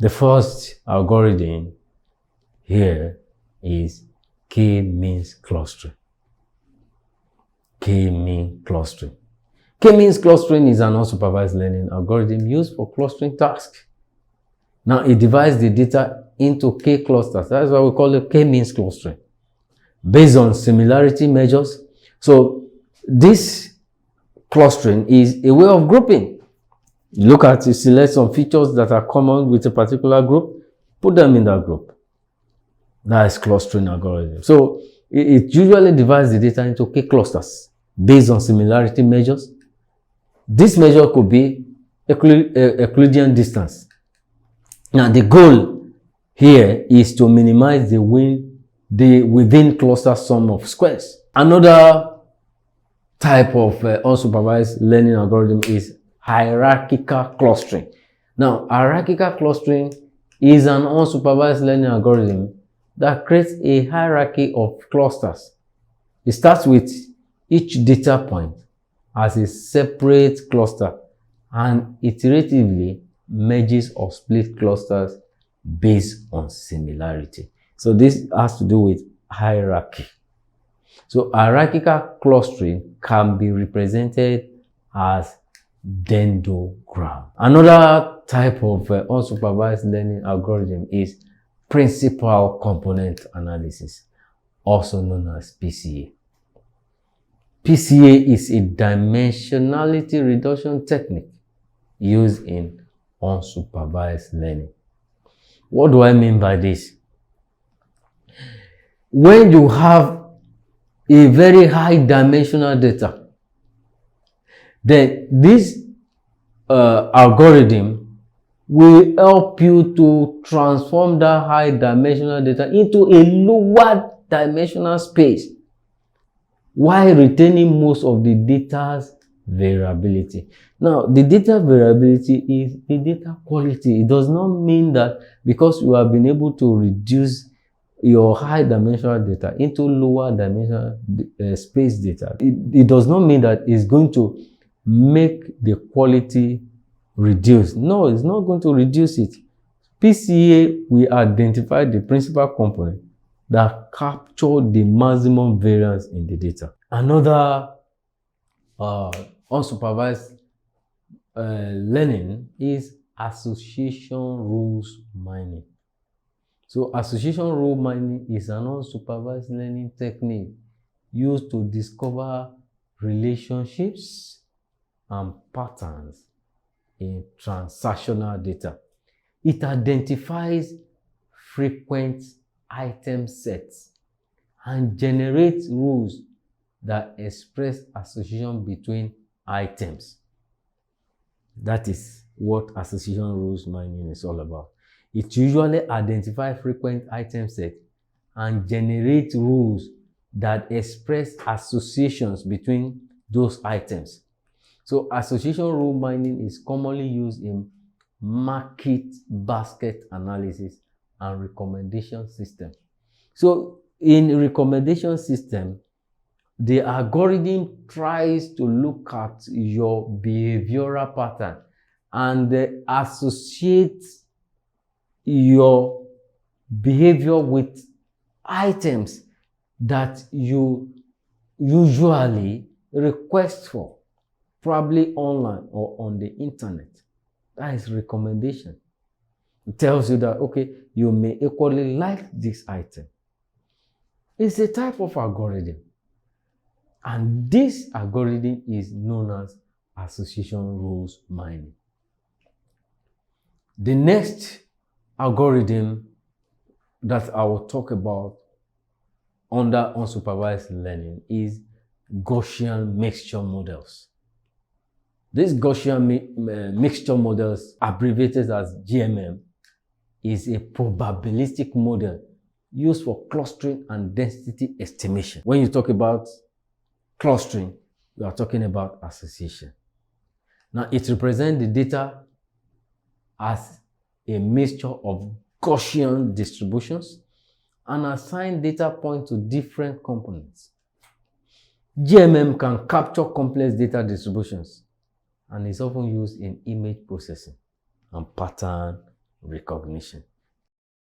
The first algorithm here is k-means clustering. K-means clustering. K-means clustering is an unsupervised learning algorithm used for clustering tasks. Now, it divides the data into k clusters. That's why we call it k-means clustering, based on similarity measures. So, this clustering is a way of grouping. You look at it, select some features that are common with a particular group, put them in that group. That is clustering algorithm. So, it usually divides the data into k clusters based on similarity measures. This measure could be Euclidean distance. Now, the goal here is to minimize the within cluster sum of squares. Another type of unsupervised learning algorithm is hierarchical clustering. Now, hierarchical clustering is an unsupervised learning algorithm that creates a hierarchy of clusters. It starts with each data point as a separate cluster and iteratively merges or split clusters based on similarity. So this has to do with hierarchy. So hierarchical clustering can be represented as dendrogram. Another type of unsupervised learning algorithm is principal component analysis, also known as PCA. PCA is a dimensionality reduction technique used in unsupervised learning. What do I mean by this? When you have a very high dimensional data, then this algorithm will help you to transform that high dimensional data into a lower dimensional space while retaining most of the data's variability. Now, the data variability is the data quality. It does not mean that because you have been able to reduce your high dimensional data into lower dimensional space data, it does not mean that it's going to make the quality reduce. No, it's not going to reduce it. PCA will identify the principal component that capture the maximum variance in the data. Another unsupervised learning is association rules mining. So association rule mining is an unsupervised learning technique used to discover relationships and patterns in transactional data. It identifies frequent item sets and generates rules that express association between items. That is what association rules mining is all about. It usually identifies frequent item sets and generates rules that express associations between those items. So association rule mining is commonly used in market basket analysis and recommendation system. So in recommendation system, the algorithm tries to look at your behavioral pattern and associate your behavior with items that you usually request for, probably online or on the internet. That is recommendation. It tells you that, okay, you may equally like this item. It's a type of algorithm. And this algorithm is known as association rules mining. The next algorithm that I will talk about under unsupervised learning is Gaussian mixture models. This Gaussian mixture models, abbreviated as GMM, is a probabilistic model used for clustering and density estimation. When you talk about clustering, you are talking about association. Now, it represents the data as a mixture of Gaussian distributions and assign data points to different components. GMM can capture complex data distributions and is often used in image processing and pattern recognition.